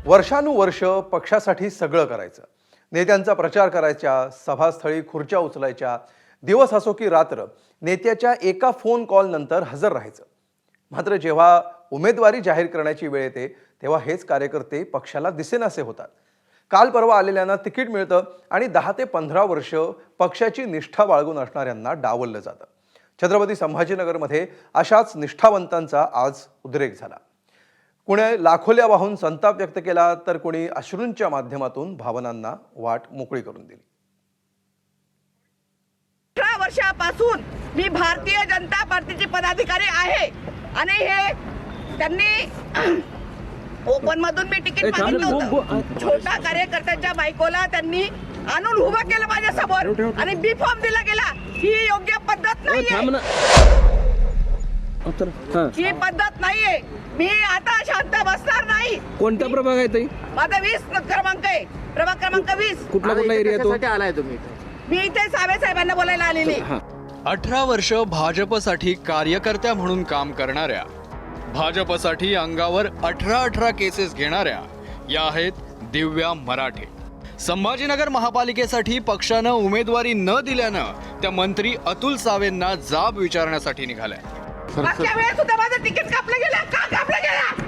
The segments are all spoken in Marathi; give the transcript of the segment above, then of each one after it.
वर्षानुवर्ष पक्षासाठी सगळं करायचं, नेत्यांचा प्रचार करायचा, सभास्थळी खुर्च्या उचलायच्या, दिवस असो की रात्र नेत्याच्या एका फोन कॉल नंतर हजर राहायचं. मात्र जेव्हा उमेदवारी जाहीर करण्याची वेळ येते तेव्हा हेच कार्यकर्ते पक्षाला दिसेनासे होतात. काल परवा आलेल्यांना तिकीट मिळतं आणि 10 ते 15 वर्ष पक्षाची निष्ठा बाळगून असणाऱ्यांना डावललं जातं. छत्रपती संभाजीनगरमध्ये अशाच निष्ठावंतांचा आज उद्रेक झाला. कुणी लाखोल्या वाहून संताप व्यक्त केला तर कुणी अश्रूंच्या माध्यमातून भावनांना वाट मोकळी करून दिली. 18 वर्षापासून मी भारतीय जनता पार्टीचे पदाधिकारी आहे आणि हे त्यांनी ओपन मधून मी तिकीट मागितलं होतं. छोटा कार्यकर्त्याच्या बायकोला त्यांनी आणून उभं केलं माझ्या समोर आणि बी फॉर्म दिला गेला. ही योग्य पद्धत नाहीये, ही पद्धत नाहीये. मी आता शांत बसणार नाही. कोणता प्रभाग आहे ताई? माझा 20 क्रमांक आहे, प्रभाग क्रमांक 20. कुठला एरिया तो? आलाय तुम्ही? मी इथे सावे साहेबांना बोलायला आलेली. 18 वर्ष भाजपसाठी कार्यकर्त्या म्हणून काम करणाऱ्या, भाजपसाठी अंगावर 18 केसेस घेणाऱ्या या आहेत दिव्या मराठे. संभाजीनगर महापालिकेसाठी पक्षानं उमेदवारी न दिल्यानं त्या मंत्री अतुल सावेंना जाब विचारण्यासाठी निघाल्या. मागच्या वेळेस सुद्धा माझं तिकीट कापलं गेलं. का कापलं गेलं?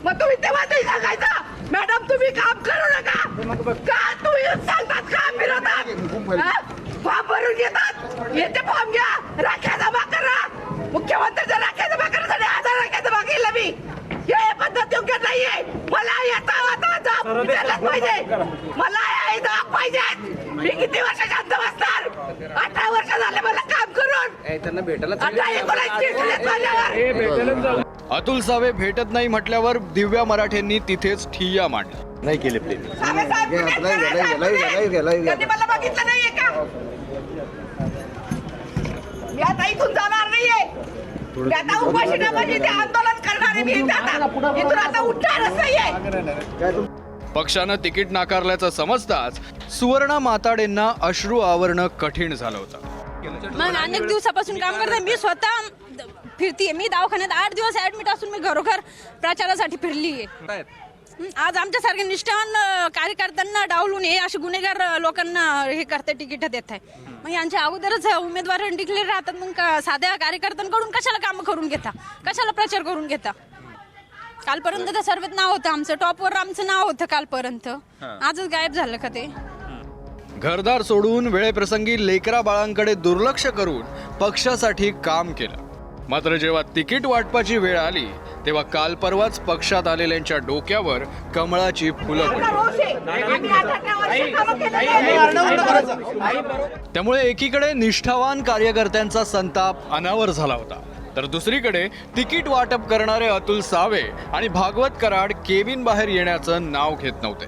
मग तुम्ही तेव्हा नाही सांगायचं मॅडम तुम्ही काम करू नका. का तुम्ही सांगतात का विरोधात? फॉर्म भरून घेतात, येते फॉर्म घ्या, राख्या जमा करा. मुख्यमंत्र्यांच्या राख्या जमा करण्यासाठी 1000 राख्या जमा केल्या मी. हे पद्धत योग्य नाहीये. मला येता आता जॉब मिळालाच पाहिजे. मला हे जॉब पाहिजे. मी किती वर्ष शांत बसणार? 18 वर्ष झाले मला काम करून. त्यांना भेटायला अतुल सावे भेटत नाही म्हटल्यावर दिव्या मराठेंनी तिथेच ठिय्या मांडली. नाही केले प्लीज. कधी मला बघितलं नाहीये का? मी आता इथून जाणार नाहीये. मी आता उपाशी नापाशी ते आंदोलन करणारे मी इथून आता उठणारच नाहीये. पक्षानं तिकीट नाकारल्याचं समजताच सुवर्णा माताडेंना अश्रू आवरणं कठीण झालं होतं. मग अनेक दिवसापासून काम करते. मी स्वतः फिरतीये. मी दवाखान्यात 8 दिवस ऍडमिट असून मी घरोघर प्रचारासाठी फिरलीये. आज आमच्यासारख्या निष्ठावान कार्यकर्त्यांना डावलून हे असे गुन्हेगार लोकांना हे करते, तिकीट देत आहे. मग यांच्या अगोदरच उमेदवार डिक्लेअर राहतात. मग साध्या कार्यकर्त्यांकडून कशाला काम करून घेता, कशाला प्रचार करून घेता? कालपर्यंत तर सर्वात नाव होतं आमचं, टॉपवर आमचं नाव होतं कालपर्यंत. आजच गायब झालं का ते? घरदार सोडून वेळेप्रसंगी लेकरा बाळांकडे दुर्लक्ष करून पक्षासाठी काम केलं. मात्र जेव्हा तिकीट वाटपाची वेळ आली तेव्हा काल परवाच पक्षात आलेल्यांच्या डोक्यावर कमळाची फुलं पडली. त्यामुळे एकीकडे निष्ठावान कार्यकर्त्यांचा संताप अनावर झाला होता, तर दुसरीकडे तिकीट वाटप करणारे अतुल सावे आणि भागवत कराड केबिन बाहेर येण्याचं नाव घेत नव्हते.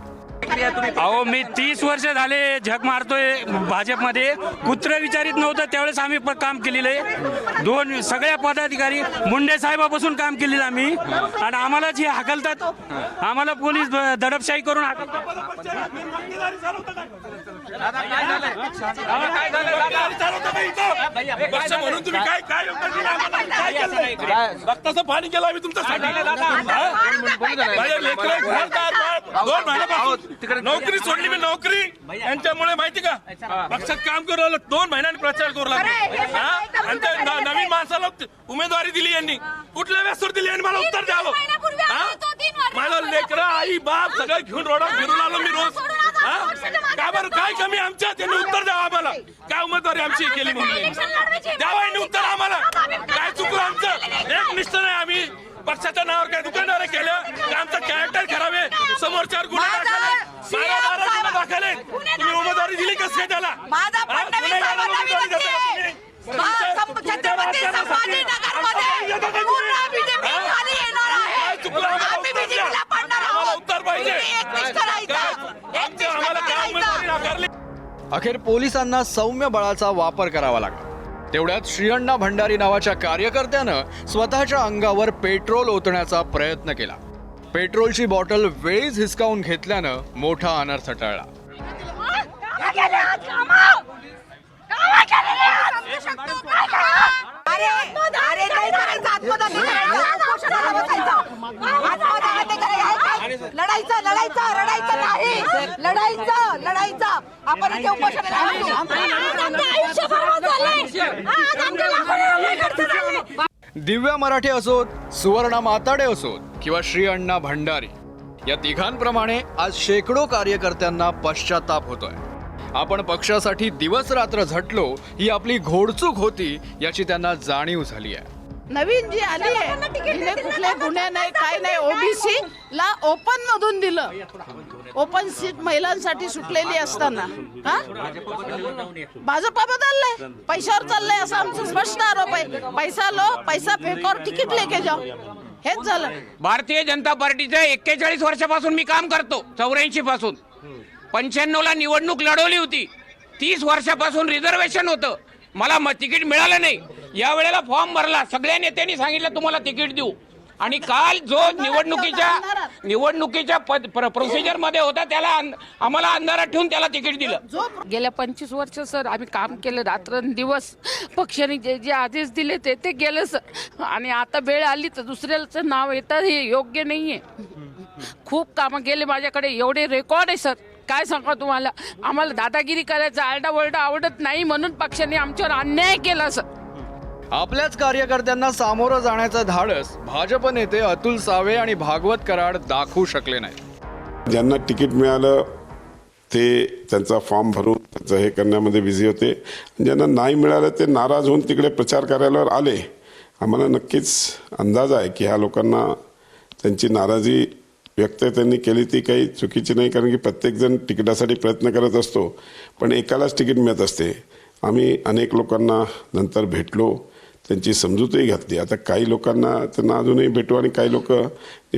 अहो मी 30 वर्ष झाले झक मारतोय भाजपमध्ये. कुत्र विचारित नव्हतं त्यावेळेस आम्ही काम केलेलं आहे. 2 सगळ्या पदाधिकारी मुंडे साहेबापासून काम केलेलं आम्ही. आणि आम्हाला जे हाकलतात, आम्हाला पोलीस दडपशाही करून हाकलतात. म्हणून तुम्ही रक्ताचं पाणी केलं आम्ही तुमचं. नोकरी सोडली मी, नोकरी यांच्यामुळे माहिती का? पक्षात काम करू लागलो, 2 महिन्यांनी प्रचार करू लागलो. आणि नवीन माणसाला उमेदवारी दिली यांनी. कुठल्या व्यासवर दिली यांनी मला उत्तर द्यावं. माझं लेकरं आई बाप सगळं घेऊन रोडावर फिरून आलो मी रोज. का बरं काय कमी आमच्या? त्यांनी उत्तर द्यावं आम्हाला. काय उमेदवारी आमची केली म्हणून द्यावा यांनी उत्तर आम्हाला. काय चुकलं आमचं? एक निष्ठ नाही. आम्ही पक्षाच्या नावावर काय दुकानदार केलं का? आमचं कॅरेक्टर खराब आहे. समोरच्यावर गुन्हे दाखले. तुम्ही उमेदवारी दिली कसं काय त्याला? उत्तर पाहिजे. अखेर पोलिसांना सौम्य बळाचा वापर करावा लागला. तेवढ्यात श्रीअण्णा भंडारी नावाच्या कार्यकर्त्यानं स्वतःच्या अंगावर पेट्रोल ओतण्याचा प्रयत्न केला. पेट्रोलची बॉटल वेळीच हिसकावून घेतल्यानं मोठा अनर्थ टळला. लढायचं लढायचं रडायचं नाही, लढायचं आपण इथे उपोषणाला आलो. आमचं आयुष्य बरबाद झालंय. आज आमच्या लोकांना वेगळं झालंय. दिव्या मराठे असोत, सुवर्णा माताडे असोत किंवा श्री अण्णा भंडारी, या तिघांप्रमाणे आज शेकडो कार्यकर्त्यांना पश्चाताप होतोय. आपण पक्षासाठी दिवस रात्र झटलो ही आपली घोडचूक होती याची त्यांना जाणीव झाली आहे. नवीन जी आली आहे तिने कुठले गुन्हे नाही काय नाही, ओबीसी ला ओपन मधून दिलं. ओपन सीट महिलांसाठी सुटलेली असताना भाजपा बदललंय, पैशावर चाललंय असा आमचा स्पष्ट आरोप आहे. पैसा लो पैसा फेकावर तिकीट लेके जाओ, हेच झालं. भारतीय जनता पार्टीच्या 41 वर्षापासून मी काम करतो. 84 पासून 95 ला निवडणूक लढवली होती. 30 वर्षापासून रिझर्वेशन होतं, मला तिकीट मिळालं नाही. या वेळेला फॉर्म भरला, सगळ्या नेत्यांनी सांगितलं तुम्हाला तिकीट देऊ. आणि काल जो निवडणुकीच्या प्रोसिजर मध्ये होता त्याला आम्हाला अंधारात ठेवून त्याला तिकीट दिलं. गेल्या 25 वर्ष सर आम्ही काम केलं, रात्रंदिवस पक्षाने जे जे आदेश दिले ते केलं सर. आणि आता वेळ आली तर दुसऱ्याचं नाव येतं हे योग्य नाहीये. खूप कामं गेले माझ्याकडे, एवढे रेकॉर्ड आहे सर, काय सांगा तुम्हाला. आम्हाला दादागिरी करायचं, आरडाओरडा आवडत नाही म्हणून पक्षाने आमच्यावर अन्याय केला सर. आपल्याच कार्यकर्त्यांना सामोरं जाण्याचं धाडस भाजप नेते अतुल सावे आणि भागवत कराड दाखवू शकले नाही. ज्यांना तिकीट मिळालं ते त्यांचा फॉर्म भरून त्याचं हे करण्यामध्ये बिझी होते. ज्यांना नाही मिळालं ते नाराज होऊन तिकडे प्रचार कार्यालयावर आले. आम्हाला नक्कीच अंदाज आहे की ह्या लोकांना त्यांची नाराजी व्यक्त त्यांनी केली ती काही चुकीची नाही, कारण की प्रत्येकजण तिकिटासाठी प्रयत्न करत असतो, पण एकालाच तिकीट मिळत असते. आम्ही अनेक लोकांना नंतर भेटलो, त्यांची समजूतही घातली. आता काही लोकांना त्यांना अजूनही भेटू आणि काही लोक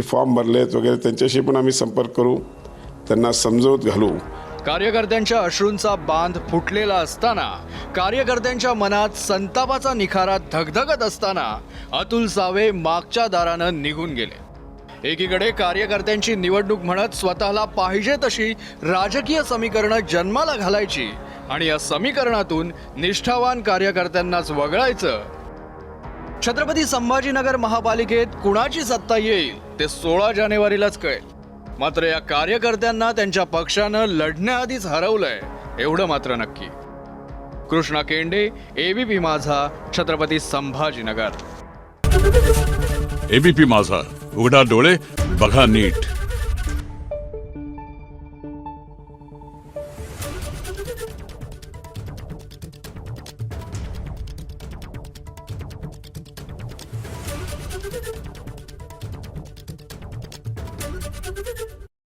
फॉर्म भरलेत वगैरे त्यांच्याशी पण आम्ही संपर्क करू, त्यांना समजवत घालू. कार्यकर्त्यांच्या अश्रूंचा बांध फुटलेला असताना, कार्यकर्त्यांच्या मनात संतापाचा निखारा धगधगत असताना अतुल सावे मागच्या दारानं निघून गेले. एकीकडे कार्यकर्त्यांची निवडणूक म्हणत स्वतःला पाहिजे तशी राजकीय समीकरणं जन्माला घालायची आणि या समीकरणातून निष्ठावान कार्यकर्त्यांनाच वगळायचं. छत्रपती संभाजीनगर महापालिकेत कुणाची सत्ता येईल ते 16 जानेवारीलाच कळेल. मात्र या कार्यकर्त्यांना त्यांच्या पक्षानं लढण्याआधीच हरवलंय एवढं मात्र नक्की. कृष्णा केंडे, एबीपी माझा, छत्रपती संभाजीनगर. एबीपी माझा, उघडा डोळे बघा नीट.